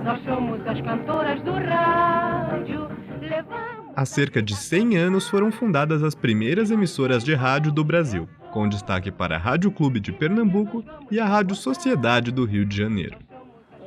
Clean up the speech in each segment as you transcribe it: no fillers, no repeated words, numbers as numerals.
Nós somos as cantoras do rádio. Levamos... Há cerca de 100 anos foram fundadas as primeiras emissoras de rádio do Brasil, com destaque para a Rádio Clube de Pernambuco e a Rádio Sociedade do Rio de Janeiro.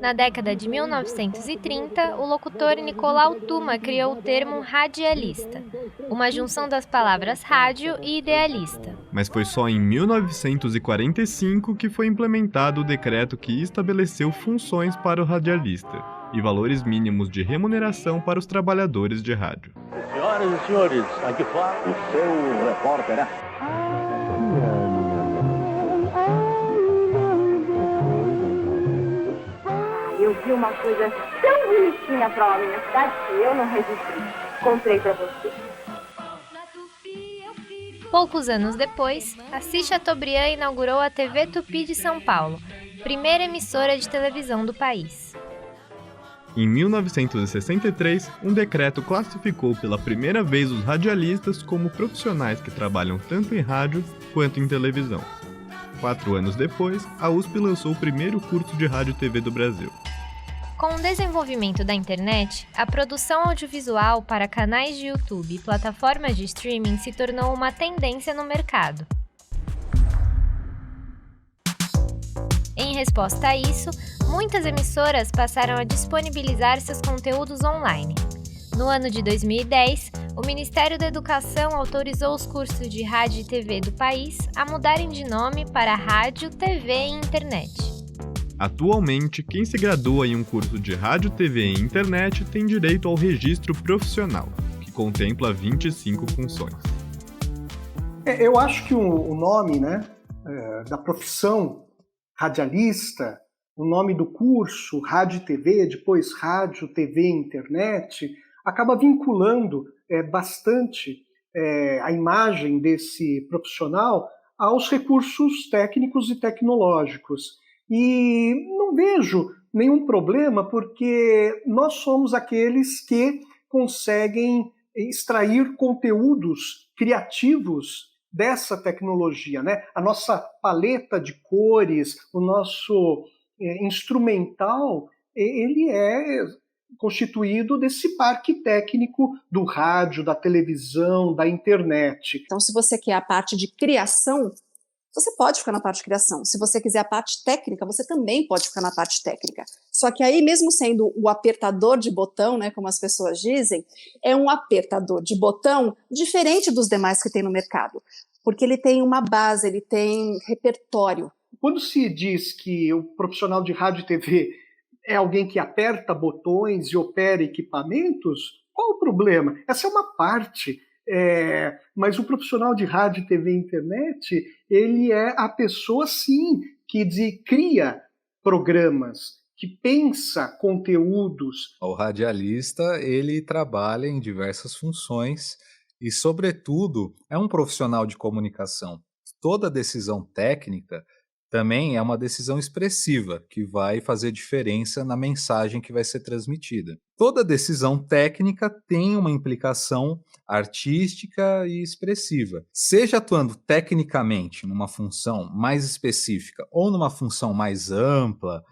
Na década de 1930, o locutor Nicolau Tuma criou o termo radialista, uma junção das palavras rádio e idealista. Mas foi só em 1945 que foi implementado o decreto que estabeleceu funções para o radialista e valores mínimos de remuneração para os trabalhadores de rádio. Senhoras e senhores, aqui fala o seu repórter, né? Eu vi uma coisa tão bonitinha para uma minha cidade que eu não resisti. Comprei para você. Poucos anos depois, Assis Chateaubriand inaugurou a TV Tupi de São Paulo, primeira emissora de televisão do país. Em 1963, um decreto classificou pela primeira vez os radialistas como profissionais que trabalham tanto em rádio quanto em televisão. 4 anos depois, a USP lançou o primeiro curso de rádio e TV do Brasil. Com o desenvolvimento da internet, a produção audiovisual para canais de YouTube e plataformas de streaming se tornou uma tendência no mercado. Em resposta a isso, muitas emissoras passaram a disponibilizar seus conteúdos online. No ano de 2010, o Ministério da Educação autorizou os cursos de rádio e TV do país a mudarem de nome para Rádio, TV e Internet. Atualmente, quem se gradua em um curso de rádio, TV e internet tem direito ao registro profissional, que contempla 25 funções. Eu acho que o nome, da profissão radialista, o nome do curso, rádio e TV, depois rádio, TV e internet, acaba vinculando bastante a imagem desse profissional aos recursos técnicos e tecnológicos. E não vejo nenhum problema, porque nós somos aqueles que conseguem extrair conteúdos criativos dessa tecnologia, né? A nossa paleta de cores, o nosso instrumental, ele é constituído desse parque técnico do rádio, da televisão, da internet. Então, se você quer a parte de criação, você pode ficar na parte de criação. Se você quiser a parte técnica, você também pode ficar na parte técnica. Só que aí, mesmo sendo o apertador de botão, né, como as pessoas dizem, é um apertador de botão diferente dos demais que tem no mercado. Porque ele tem uma base, ele tem repertório. Quando se diz que o profissional de rádio e TV é alguém que aperta botões e opera equipamentos, qual o problema? Essa é uma parte. Mas o profissional de rádio, TV e internet, ele é a pessoa, sim, que cria programas, que pensa conteúdos. O radialista, ele trabalha em diversas funções e, sobretudo, é um profissional de comunicação. Toda decisão técnica também é uma decisão expressiva, que vai fazer diferença na mensagem que vai ser transmitida. Toda decisão técnica tem uma implicação artística e expressiva. Seja atuando tecnicamente numa função mais específica ou numa função mais ampla,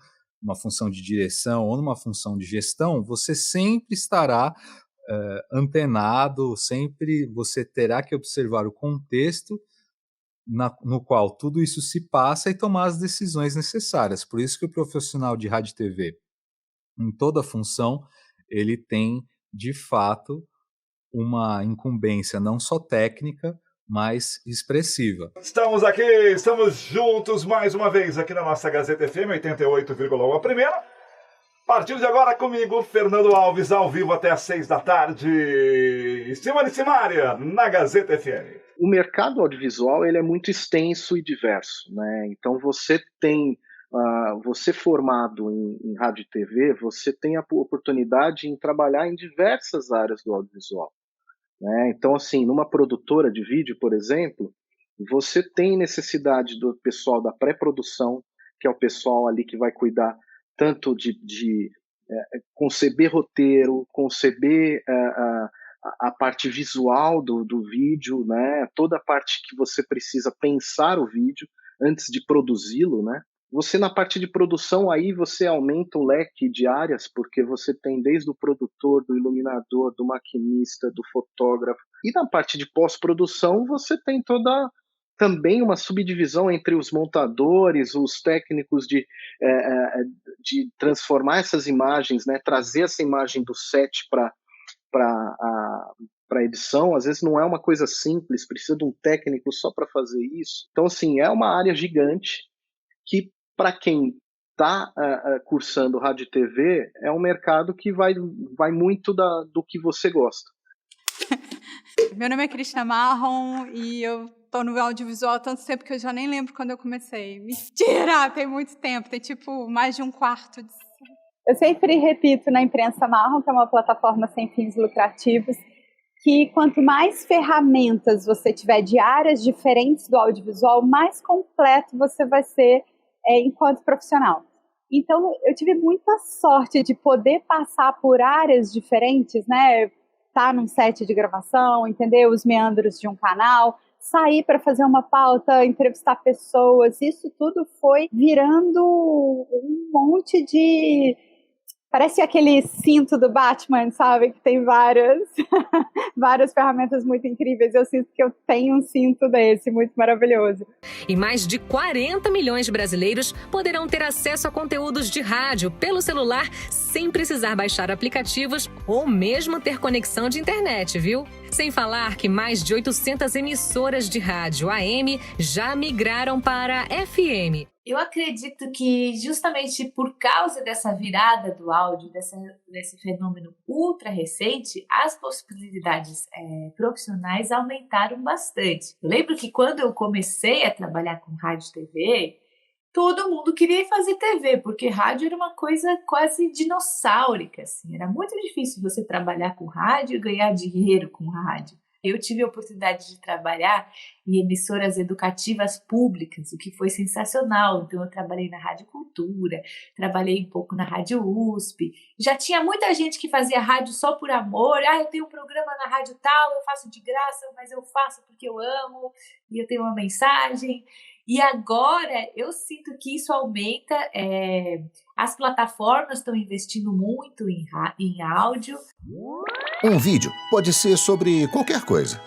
uma função de direção ou numa função de gestão, você sempre estará antenado, sempre você terá que observar o contexto no qual tudo isso se passa e tomar as decisões necessárias. Por isso que o profissional de rádio e TV, em toda função, ele tem, de fato, uma incumbência não só técnica, mas expressiva. Estamos juntos mais uma vez aqui na nossa Gazeta FM 88,1 a primeira. A partir de agora comigo, Fernando Alves, ao vivo até às 6 da tarde. Simone Simaria, na Gazeta FM. O mercado audiovisual ele é muito extenso e diverso, né? Então você tem, você formado em rádio e TV, você tem a oportunidade em trabalhar em diversas áreas do audiovisual, né? Então assim, numa produtora de vídeo, por exemplo, você tem necessidade do pessoal da pré-produção, que é o pessoal ali que vai cuidar tanto de conceber roteiro, conceber a parte visual do vídeo, né? Toda a parte que você precisa pensar o vídeo antes de produzi-lo, né? Você na parte de produção, aí você aumenta o leque de áreas, porque você tem desde o produtor, do iluminador, do maquinista, do fotógrafo. E na parte de pós-produção, você tem também uma subdivisão entre os montadores, os técnicos de transformar essas imagens, né, trazer essa imagem do set para a edição. Às vezes não é uma coisa simples, precisa de um técnico só para fazer isso. Então, assim, é uma área gigante que, para quem está cursando rádio e TV, é um mercado que vai muito do que você gosta. Meu nome é Cristina Marron e eu estou no audiovisual há tanto tempo que eu já nem lembro quando eu comecei. Mentira! Tem muito tempo, tem tipo mais de um quarto de... Eu sempre repito na Imprensa Marron, que é uma plataforma sem fins lucrativos, que quanto mais ferramentas você tiver de áreas diferentes do audiovisual, mais completo você vai ser enquanto profissional. Então, eu tive muita sorte de poder passar por áreas diferentes, né? Estar num set de gravação, entender os meandros de um canal, sair para fazer uma pauta, entrevistar pessoas. Isso tudo foi virando um monte de... Parece aquele cinto do Batman, sabe? Que tem várias ferramentas muito incríveis. Eu sinto que eu tenho um cinto desse, muito maravilhoso. E mais de 40 milhões de brasileiros poderão ter acesso a conteúdos de rádio pelo celular sem precisar baixar aplicativos ou mesmo ter conexão de internet, viu? Sem falar que mais de 800 emissoras de rádio AM já migraram para FM. Eu acredito que justamente por causa dessa virada do áudio, desse fenômeno ultra recente, as possibilidades profissionais aumentaram bastante. Eu lembro que quando eu comecei a trabalhar com rádio e TV, todo mundo queria fazer TV, porque rádio era uma coisa quase dinossáurica, assim. Era muito difícil você trabalhar com rádio e ganhar dinheiro com rádio. Eu tive a oportunidade de trabalhar em emissoras educativas públicas, o que foi sensacional. Então, eu trabalhei na Rádio Cultura, trabalhei um pouco na Rádio USP. Já tinha muita gente que fazia rádio só por amor. Eu tenho um programa na rádio tal, eu faço de graça, mas eu faço porque eu amo e eu tenho uma mensagem. E agora eu sinto que isso aumenta, as plataformas estão investindo muito em áudio. Um vídeo pode ser sobre qualquer coisa.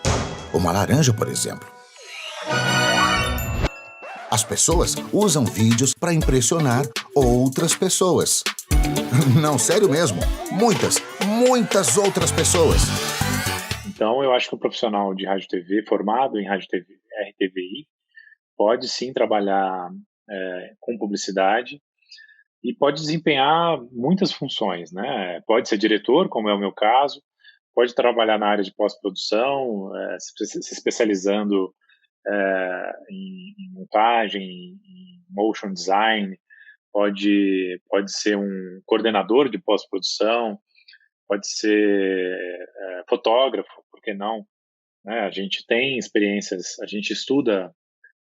Uma laranja, por exemplo. As pessoas usam vídeos para impressionar outras pessoas. Não, sério mesmo. Muitas outras pessoas. Então eu acho que um profissional de rádio e TV, formado em rádio e TV, RTVI, pode sim trabalhar com publicidade e pode desempenhar muitas funções, né? Pode ser diretor, como é o meu caso, pode trabalhar na área de pós-produção, se especializando em montagem, em motion design, pode ser um coordenador de pós-produção, pode ser fotógrafo, por que não? Né? A gente tem experiências, a gente estuda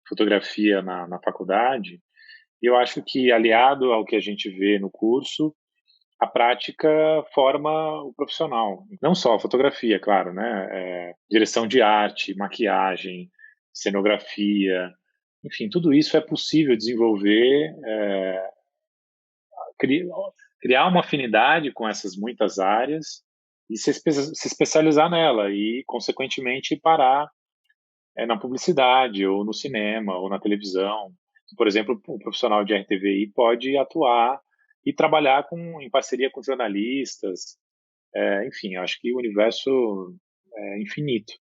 fotografia na faculdade, e eu acho que, aliado ao que a gente vê no curso, a prática forma o profissional. Não só a fotografia, claro, né? Direção de arte, maquiagem, cenografia, enfim, tudo isso é possível desenvolver, criar uma afinidade com essas muitas áreas e se especializar nela e, consequentemente, parar na publicidade, ou no cinema, ou na televisão. Por exemplo, o profissional de RTVI pode atuar e trabalhar em parceria com jornalistas. Enfim, acho que o universo é infinito.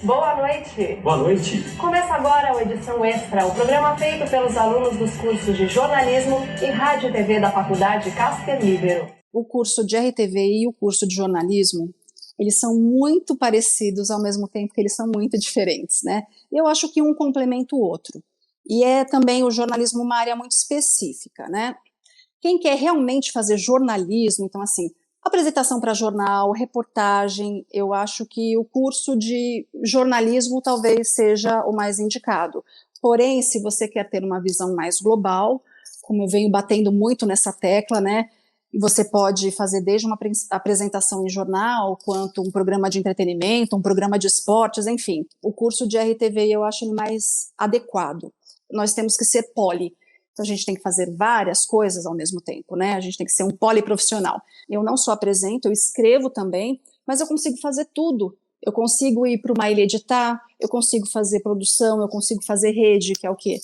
Boa noite. Boa noite. Começa agora o Edição Extra, o programa feito pelos alunos dos cursos de jornalismo e rádio e TV da Faculdade Casper Líbero. O curso de RTVI e o curso de jornalismo, eles são muito parecidos ao mesmo tempo que eles são muito diferentes, né? Eu acho que um complementa o outro. E é também o jornalismo uma área muito específica, né? Quem quer realmente fazer jornalismo, então assim, apresentação para jornal, reportagem, eu acho que o curso de jornalismo talvez seja o mais indicado. Porém, se você quer ter uma visão mais global, como eu venho batendo muito nessa tecla, né? Você pode fazer desde uma apresentação em jornal, quanto um programa de entretenimento, um programa de esportes, enfim. O curso de RTV eu acho ele mais adequado. Nós temos que ser poli. Então a gente tem que fazer várias coisas ao mesmo tempo, né? A gente tem que ser um poliprofissional. Eu não só apresento, eu escrevo também, mas eu consigo fazer tudo. Eu consigo ir para uma ilha editar, eu consigo fazer produção, eu consigo fazer rede, que é o quê?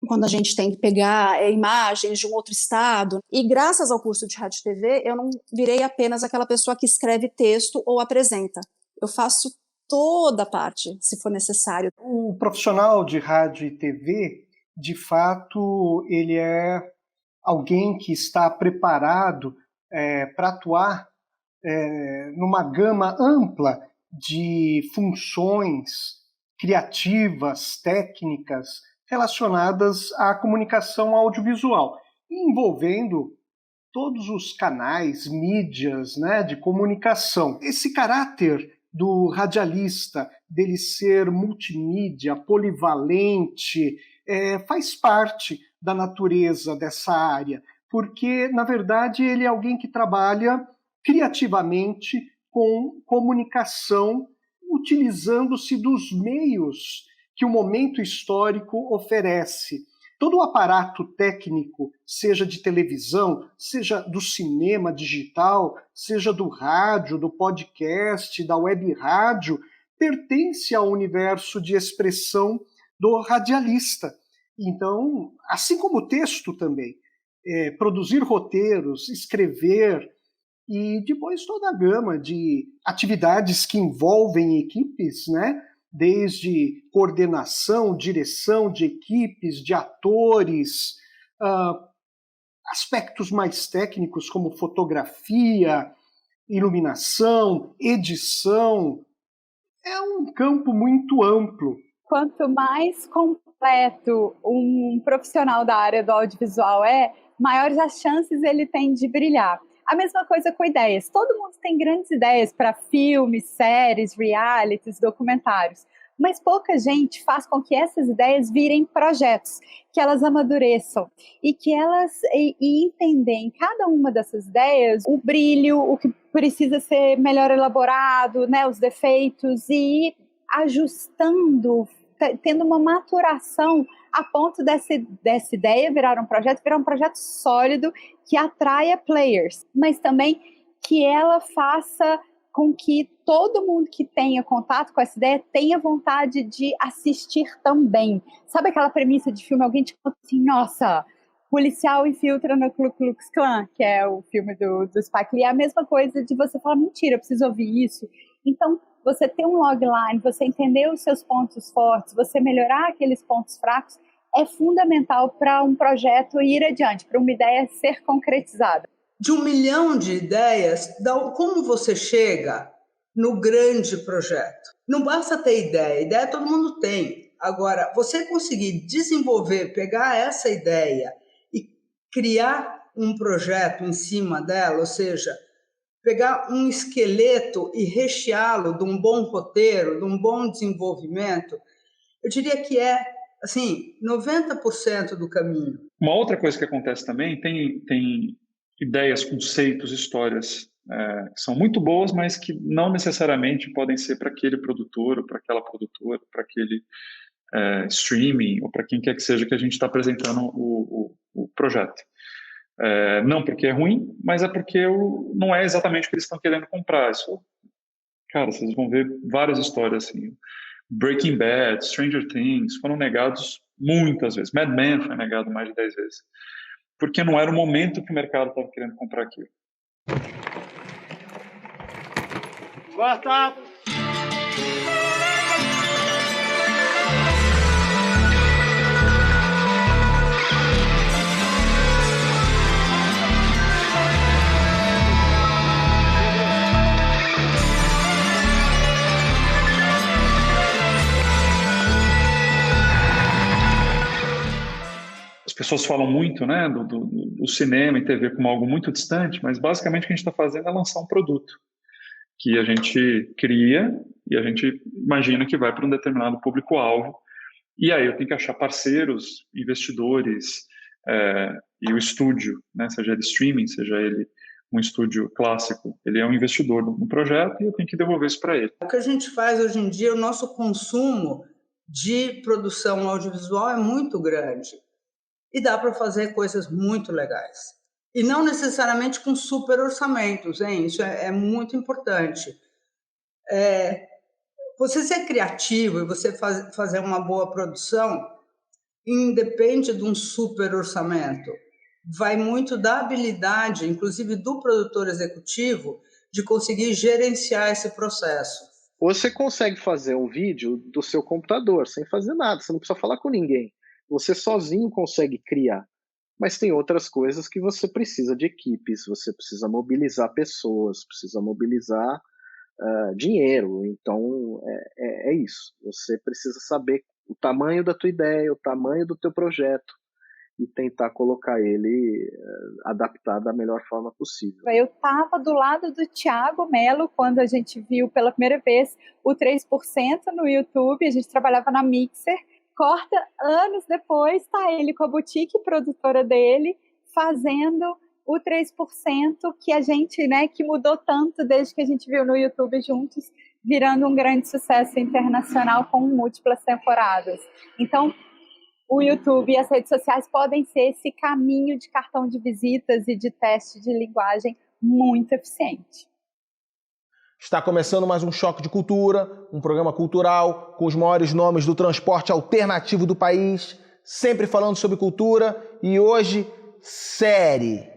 Quando a gente tem que pegar imagens de um outro estado. E graças ao curso de rádio e TV, eu não virei apenas aquela pessoa que escreve texto ou apresenta. Eu faço toda a parte, se for necessário. O profissional de rádio e TV, de fato, ele é alguém que está preparado para atuar numa gama ampla de funções criativas, técnicas, relacionadas à comunicação audiovisual, envolvendo todos os canais, mídias, né, de comunicação. Esse caráter do radialista, dele ser multimídia, polivalente, faz parte da natureza dessa área, porque, na verdade, ele é alguém que trabalha criativamente com comunicação, utilizando-se dos meios que o momento histórico oferece. Todo o aparato técnico, seja de televisão, seja do cinema digital, seja do rádio, do podcast, da web rádio, pertence ao universo de expressão do radialista. Então, assim como o texto também, produzir roteiros, escrever, e depois toda a gama de atividades que envolvem equipes, né? Desde coordenação, direção de equipes, de atores, aspectos mais técnicos como fotografia, iluminação, edição. É um campo muito amplo. Quanto mais completo um profissional da área do audiovisual maiores as chances ele tem de brilhar. A mesma coisa com ideias. Todo mundo tem grandes ideias para filmes, séries, realities, documentários. Mas pouca gente faz com que essas ideias virem projetos, que elas amadureçam e que elas entender em cada uma dessas ideias o brilho, o que precisa ser melhor elaborado, né, os defeitos, e ir ajustando, tendo uma maturação a ponto dessa ideia virar um projeto sólido que atraia players, mas também que ela faça com que todo mundo que tenha contato com essa ideia tenha vontade de assistir também. Sabe aquela premissa de filme, alguém te conta assim, nossa, policial infiltra no Ku Klux Klan, que é o filme do Spike Lee, é a mesma coisa de você falar, mentira, eu preciso ouvir isso. Então, você ter um logline, você entender os seus pontos fortes, você melhorar aqueles pontos fracos, é fundamental para um projeto ir adiante, para uma ideia ser concretizada. De 1 milhão de ideias, como você chega no grande projeto? Não basta ter ideia todo mundo tem. Agora, você conseguir desenvolver, pegar essa ideia e criar um projeto em cima dela, ou seja, pegar um esqueleto e recheá-lo de um bom roteiro, de um bom desenvolvimento, eu diria que é, assim, 90% do caminho. Uma outra coisa que acontece também, tem ideias, conceitos, histórias que são muito boas, mas que não necessariamente podem ser para aquele produtor, ou para aquela produtora, para aquele streaming, ou para quem quer que seja que a gente está apresentando o projeto. Não porque é ruim, mas é porque não é exatamente o que eles estão querendo comprar. Isso, cara, vocês vão ver várias histórias assim. Breaking Bad, Stranger Things foram negados muitas vezes. Mad Men foi negado mais de 10 vezes. Porque não era o momento que o mercado estava querendo comprar aquilo. Corta! As pessoas falam muito, né, do cinema e TV como algo muito distante, mas basicamente o que a gente está fazendo é lançar um produto que a gente cria e a gente imagina que vai para um determinado público-alvo. E aí eu tenho que achar parceiros, investidores e o estúdio, né, seja ele streaming, seja ele um estúdio clássico, ele é um investidor no projeto e eu tenho que devolver isso para ele. O que a gente faz hoje em dia, o nosso consumo de produção audiovisual é muito grande. E dá para fazer coisas muito legais. E não necessariamente com super orçamentos, hein? Isso é muito importante. Você ser criativo e você fazer uma boa produção independe de um super orçamento. Vai muito da habilidade, inclusive do produtor executivo, de conseguir gerenciar esse processo. Você consegue fazer um vídeo do seu computador sem fazer nada, você não precisa falar com ninguém. Você sozinho consegue criar. Mas tem outras coisas que você precisa de equipes, você precisa mobilizar pessoas, precisa mobilizar dinheiro. Então, é isso. Você precisa saber o tamanho da tua ideia, o tamanho do teu projeto e tentar colocar ele adaptado da melhor forma possível. Eu estava do lado do Thiago Mello quando a gente viu pela primeira vez o 3% no YouTube, a gente trabalhava na Mixer, corta anos depois, está ele com a boutique produtora dele, fazendo o 3% que a gente, né, que mudou tanto desde que a gente viu no YouTube juntos, virando um grande sucesso internacional com múltiplas temporadas. Então, o YouTube e as redes sociais podem ser esse caminho de cartão de visitas e de teste de linguagem muito eficiente. Está começando mais um Choque de Cultura, um programa cultural com os maiores nomes do transporte alternativo do país, sempre falando sobre cultura e hoje, série.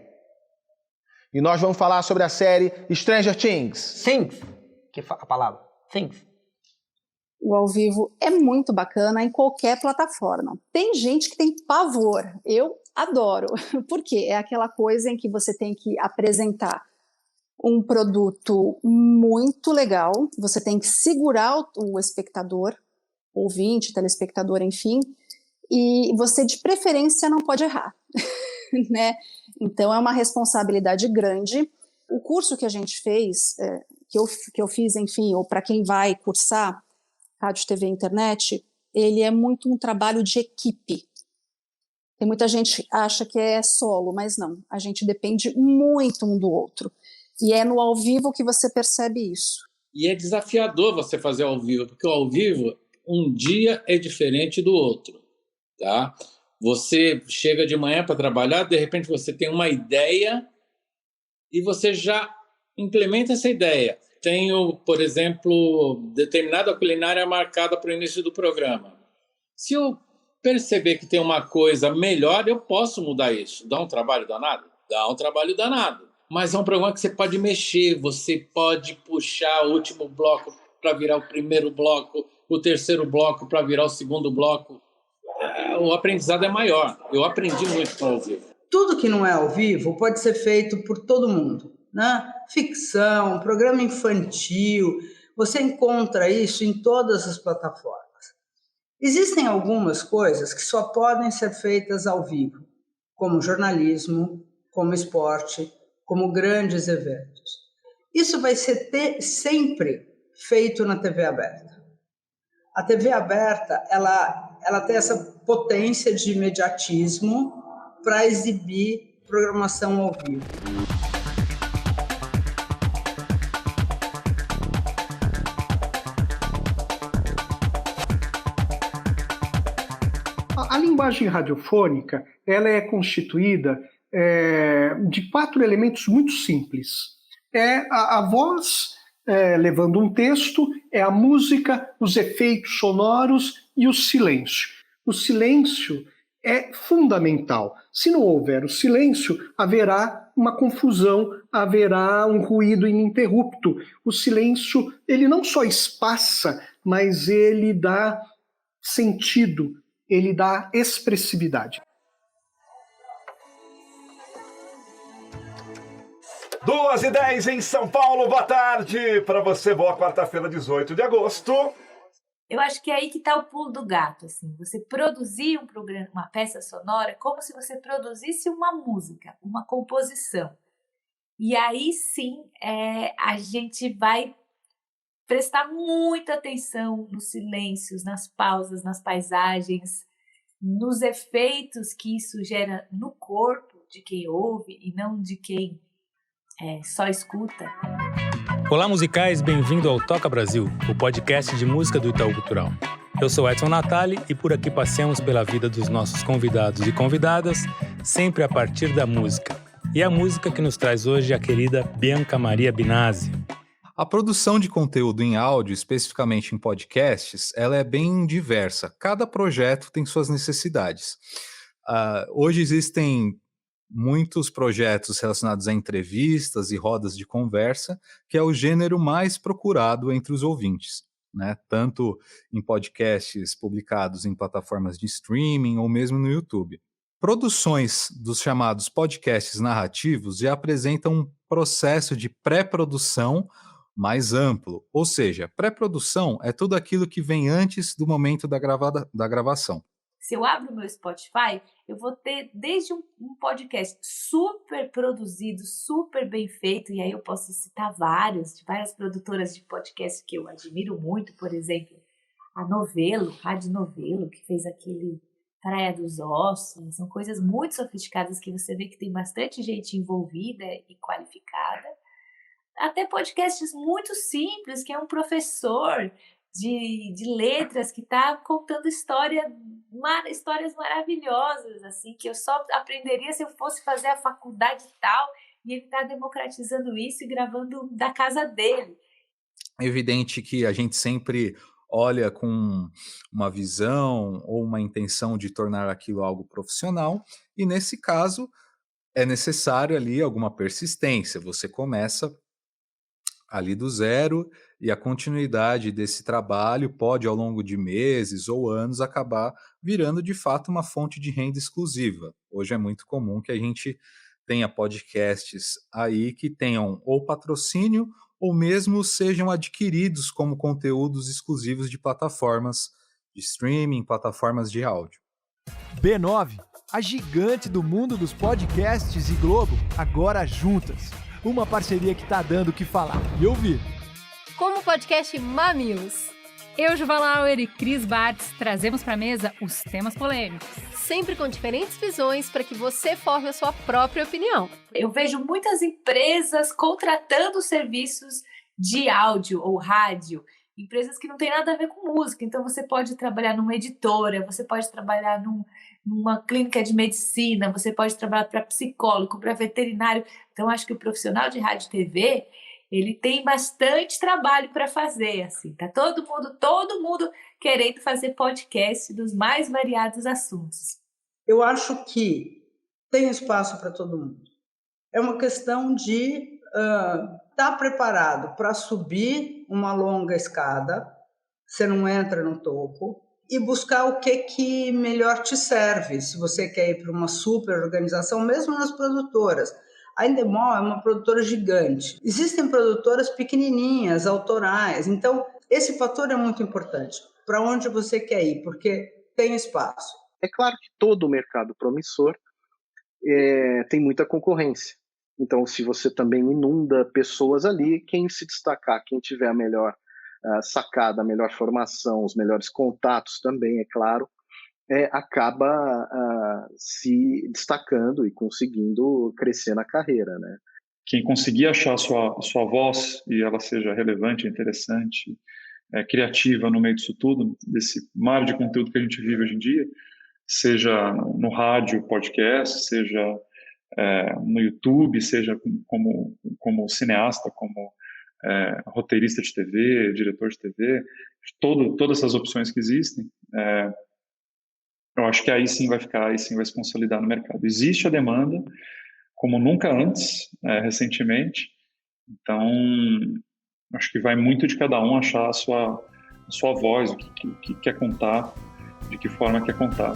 E nós vamos falar sobre a série Stranger Things. Things, que a palavra, Things. O ao vivo é muito bacana em qualquer plataforma. Tem gente que tem pavor, eu adoro, porque é aquela coisa em que você tem que apresentar um produto muito legal, você tem que segurar o espectador, ouvinte, telespectador, enfim, e você de preferência não pode errar, né? Então é uma responsabilidade grande. O curso que a gente fez, que eu fiz, enfim, ou para quem vai cursar rádio, TV e internet, ele é muito um trabalho de equipe. Tem muita gente que acha que é solo, mas não. A gente depende muito um do outro. E é no ao vivo que você percebe isso. E é desafiador você fazer ao vivo, porque o ao vivo, um dia é diferente do outro. Tá? Você chega de manhã para trabalhar, de repente você tem uma ideia e você já implementa essa ideia. Tenho, por exemplo, determinada culinária marcada para o início do programa. Se eu perceber que tem uma coisa melhor, eu posso mudar isso. Dá um trabalho danado? Dá um trabalho danado. Mas é um programa que você pode mexer, você pode puxar o último bloco para virar o primeiro bloco, o terceiro bloco para virar o segundo bloco. O aprendizado é maior. Eu aprendi muito com o ao vivo. Tudo que não é ao vivo pode ser feito por todo mundo, né? Ficção, programa infantil, você encontra isso em todas as plataformas. Existem algumas coisas que só podem ser feitas ao vivo, como jornalismo, como esporte, como grandes eventos. Isso vai ser sempre feito na TV aberta. A TV aberta, ela tem essa potência de imediatismo para exibir programação ao vivo. A linguagem radiofônica ela é constituída de 4 elementos muito simples. É a voz levando um texto, é a música, os efeitos sonoros e o silêncio. O silêncio é fundamental. Se não houver o silêncio, haverá uma confusão, haverá um ruído ininterrupto. O silêncio, ele não só espaça, mas ele dá sentido, ele dá expressividade. 2h10 em São Paulo, boa tarde para você, boa quarta-feira, 18 de agosto. Eu acho que é aí que está o pulo do gato, assim, você produzir um programa, uma peça sonora, como se você produzisse uma música, uma composição. E aí sim, a gente vai prestar muita atenção nos silêncios, nas pausas, nas paisagens, nos efeitos que isso gera no corpo de quem ouve e não de quem só escuta. Olá, musicais, bem-vindo ao Toca Brasil, o podcast de música do Itaú Cultural. Eu sou Edson Natali e por aqui passamos pela vida dos nossos convidados e convidadas, sempre a partir da música. E a música que nos traz hoje é a querida Bianca Maria Binasi. A produção de conteúdo em áudio, especificamente em podcasts, ela é bem diversa. Cada projeto tem suas necessidades. Hoje existem muitos projetos relacionados a entrevistas e rodas de conversa, que é o gênero mais procurado entre os ouvintes, né? Tanto em podcasts publicados em plataformas de streaming ou mesmo no YouTube. Produções dos chamados podcasts narrativos já apresentam um processo de pré-produção mais amplo, ou seja, pré-produção é tudo aquilo que vem antes do momento da gravação. Se eu abro o meu Spotify, eu vou ter desde um podcast super produzido, super bem feito, e aí eu posso citar várias produtoras de podcast que eu admiro muito, por exemplo, a Novelo, Rádio Novelo, que fez aquele Praia dos Ossos, são coisas muito sofisticadas que você vê que tem bastante gente envolvida e qualificada, até podcasts muito simples, que é um professor de letras que está contando histórias maravilhosas, assim, que eu só aprenderia se eu fosse fazer a faculdade e tal, e ele está democratizando isso e gravando da casa dele. É evidente que a gente sempre olha com uma visão ou uma intenção de tornar aquilo algo profissional, e nesse caso é necessário ali alguma persistência. Você começa ali do zero, e a continuidade desse trabalho pode, ao longo de meses ou anos, acabar virando, de fato, uma fonte de renda exclusiva. Hoje é muito comum que a gente tenha podcasts aí que tenham ou patrocínio ou mesmo sejam adquiridos como conteúdos exclusivos de plataformas de streaming, plataformas de áudio. B9, a gigante do mundo dos podcasts e Globo, agora juntas. Uma parceria que tá dando o que falar. E ouvir. Como o podcast Mamilos. Eu, Juva Lauer e Cris Bartz trazemos para a mesa os temas polêmicos. Sempre com diferentes visões para que você forme a sua própria opinião. Eu vejo muitas empresas contratando serviços de áudio ou rádio, empresas que não tem nada a ver com música. Então você pode trabalhar numa editora, você pode trabalhar numa clínica de medicina, você pode trabalhar para psicólogo, para veterinário. Então acho que o profissional de rádio e TV, ele tem bastante trabalho para fazer, assim. Tá todo mundo querendo fazer podcast dos mais variados assuntos. Eu acho que tem espaço para todo mundo. É uma questão de estar preparado para subir uma longa escada, você não entra no topo, e buscar o que melhor te serve. Se você quer ir para uma super organização, mesmo nas produtoras. A Endemol é uma produtora gigante. Existem produtoras pequenininhas, autorais. Então, esse fator é muito importante. Para onde você quer ir, porque tem espaço. É claro que todo o mercado promissor tem muita concorrência. Então, se você também inunda pessoas ali, quem se destacar, quem tiver a melhor sacada, a melhor formação, os melhores contatos também, é claro, acaba se destacando e conseguindo crescer na carreira, né? Quem conseguir achar a sua voz e ela seja relevante, interessante, criativa no meio disso tudo, desse mar de conteúdo que a gente vive hoje em dia, seja no rádio, podcast, seja no YouTube, seja como cineasta, como roteirista de TV, diretor de TV, todas essas opções que existem, eu acho que aí sim vai se consolidar no mercado. Existe a demanda, como nunca antes, recentemente, então acho que vai muito de cada um achar a sua voz, o que quer contar, de que forma quer contar.